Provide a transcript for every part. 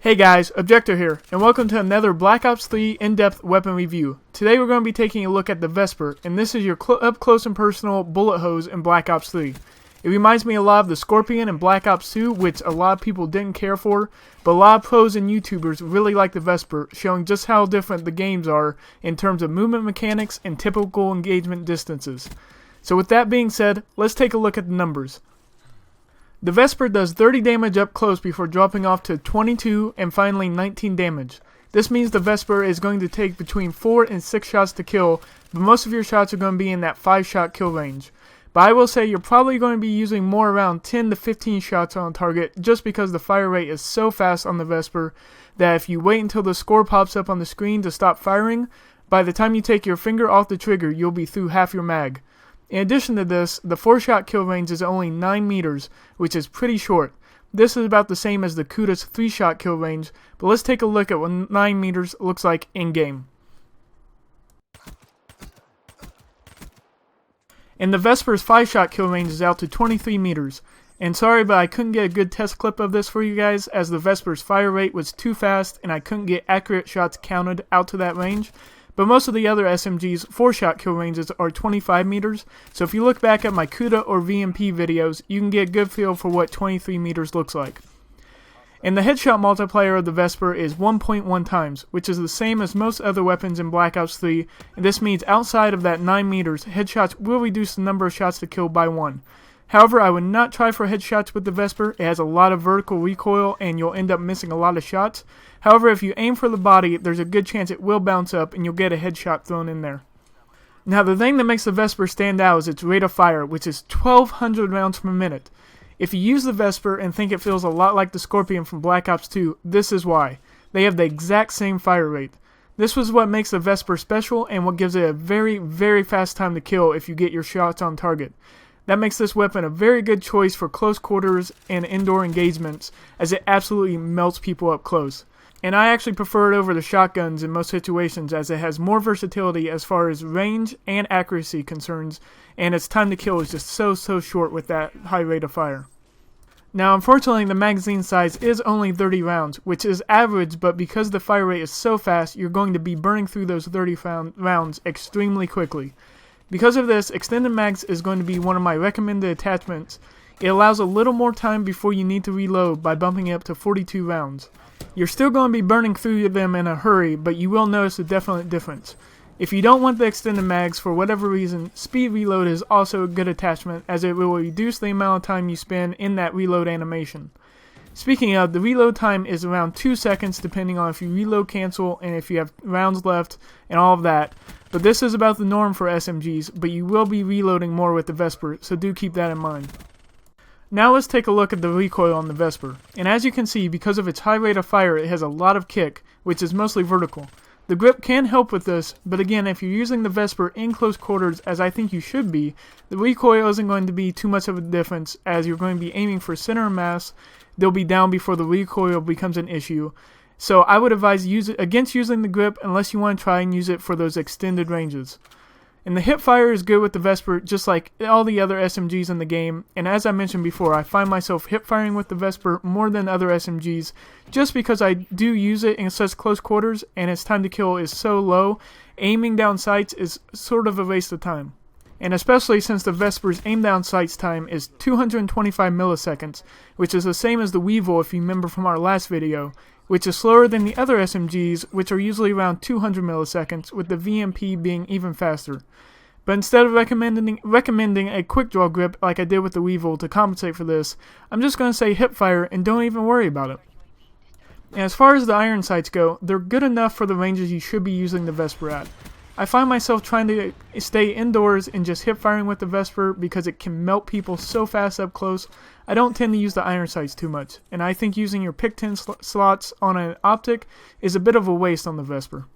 Hey guys, Objector here, and welcome to another Black Ops 3 in-depth weapon review. Today we're going to be taking a look at the Vesper, and this is your up-close and personal bullet hose in Black Ops 3. It reminds me a lot of the Scorpion in Black Ops 2, which a lot of people didn't care for, but a lot of pros and YouTubers really like the Vesper, showing just how different the games are in terms of movement mechanics and typical engagement distances. So with that being said, let's take a look at the numbers. The Vesper does 30 damage up close before dropping off to 22 and finally 19 damage. This means the Vesper is going to take between 4 and 6 shots to kill, but most of your shots are going to be in that 5-shot kill range. But I will say you're probably going to be using more around 10 to 15 shots on target just because the fire rate is so fast on the Vesper that if you wait until the score pops up on the screen to stop firing, by the time you take your finger off the trigger you'll be through half your mag. In addition to this, the 4-shot kill range is only 9 meters, which is pretty short. This is about the same as the Kuda's 3-shot kill range, but let's take a look at what 9 meters looks like in-game. And the Vesper's 5-shot kill range is out to 23 meters. And sorry, but I couldn't get a good test clip of this for you guys, as the Vesper's fire rate was too fast and I couldn't get accurate shots counted out to that range. But most of the other SMG's 4-shot kill ranges are 25 meters, so if you look back at my Kuda or VMP videos, you can get a good feel for what 23 meters looks like. And the headshot multiplier of the Vesper is 1.1 times, which is the same as most other weapons in Black Ops 3, and this means outside of that 9 meters, headshots will reduce the number of shots to kill by 1. However, I would not try for headshots with the Vesper. It has a lot of vertical recoil and you'll end up missing a lot of shots. However, if you aim for the body, there's a good chance it will bounce up and you'll get a headshot thrown in there. Now, the thing that makes the Vesper stand out is its rate of fire, which is 1,200 rounds per minute. If you use the Vesper and think it feels a lot like the Scorpion from Black Ops 2, this is why. They have the exact same fire rate. This was what makes the Vesper special and what gives it a very, very fast time to kill if you get your shots on target. That makes this weapon a very good choice for close quarters and indoor engagements, as it absolutely melts people up close. And I actually prefer it over the shotguns in most situations, as it has more versatility as far as range and accuracy concerns, and its time to kill is just so short with that high rate of fire. Now, unfortunately, the magazine size is only 30 rounds, which is average, but because the fire rate is so fast, you're going to be burning through those 30 rounds extremely quickly. Because of this, Extended Mags is going to be one of my recommended attachments. It allows a little more time before you need to reload by bumping it up to 42 rounds. You're still going to be burning through them in a hurry, but you will notice a definite difference. If you don't want the Extended Mags for whatever reason, Speed Reload is also a good attachment, as it will reduce the amount of time you spend in that reload animation. Speaking of, the reload time is around 2 seconds depending on if you reload cancel and if you have rounds left and all of that. But this is about the norm for SMGs, but you will be reloading more with the Vesper, so do keep that in mind. Now let's take a look at the recoil on the Vesper. And as you can see, because of its high rate of fire, it has a lot of kick, which is mostly vertical. The grip can help with this, but again, if you're using the Vesper in close quarters, as I think you should be, the recoil isn't going to be too much of a difference, as you're going to be aiming for center of mass. They'll be down before the recoil becomes an issue. So I would advise against using the grip unless you want to try and use it for those extended ranges. And the hip fire is good with the Vesper, just like all the other SMGs in the game, and as I mentioned before, I find myself hip firing with the Vesper more than other SMGs, just because I do use it in such close quarters, and its time to kill is so low, aiming down sights is sort of a waste of time. And especially since the Vesper's aim down sights time is 225 milliseconds, which is the same as the Weevil if you remember from our last video, which is slower than the other SMGs, which are usually around 200 milliseconds, with the VMP being even faster. But instead of recommending a quick draw grip like I did with the Weevil to compensate for this, I'm just going to say hip fire and don't even worry about it. And as far as the iron sights go, they're good enough for the ranges you should be using the Vesper at. I find myself trying to stay indoors and just hip firing with the Vesper because it can melt people so fast up close. I don't tend to use the iron sights too much, and I think using your pick-10 slots on an optic is a bit of a waste on the Vesper.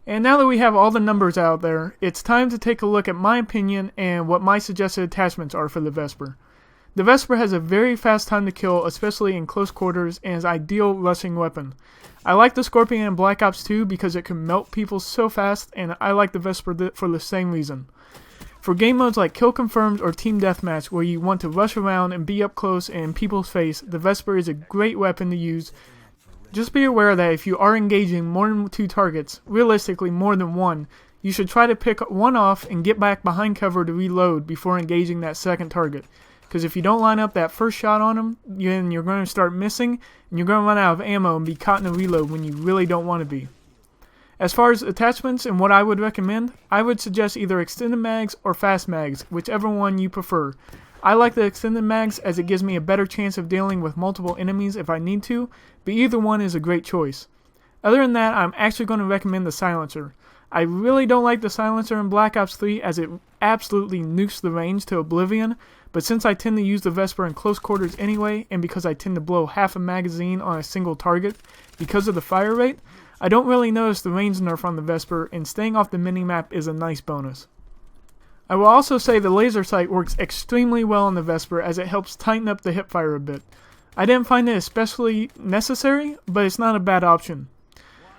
And now that we have all the numbers out there, it's time to take a look at my opinion and what my suggested attachments are for the Vesper. The Vesper has a very fast time to kill, especially in close quarters, and is an ideal rushing weapon. I like the Scorpion in Black Ops 2 because it can melt people so fast, and I like the Vesper for the same reason. For game modes like Kill Confirmed or Team Deathmatch, where you want to rush around and be up close and in people's face, the Vesper is a great weapon to use Just be aware that if you are engaging more than 2 targets, realistically more than 1, you should try to pick one off and get back behind cover to reload before engaging that second target. Because if you don't line up that first shot on them, then you're going to start missing, and you're going to run out of ammo and be caught in a reload when you really don't want to be. As far as attachments and what I would recommend, I would suggest either extended mags or fast mags, whichever one you prefer. I like the extended mags as it gives me a better chance of dealing with multiple enemies if I need to, but either one is a great choice. Other than that, I'm actually going to recommend the silencer. I really don't like the silencer in Black Ops 3 as it absolutely nukes the range to oblivion, but since I tend to use the Vesper in close quarters anyway, and because I tend to blow half a magazine on a single target because of the fire rate, I don't really notice the range nerf on the Vesper, and staying off the minimap is a nice bonus. I will also say the laser sight works extremely well on the Vesper as it helps tighten up the hipfire a bit. I didn't find it especially necessary, but it's not a bad option.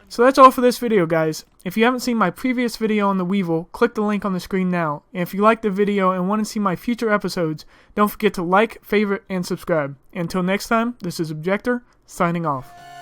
So that's all for this video, guys. If you haven't seen my previous video on the Weevil, click the link on the screen now. And if you liked the video and want to see my future episodes, don't forget to like, favorite, and subscribe. Until next time, this is Objector, signing off.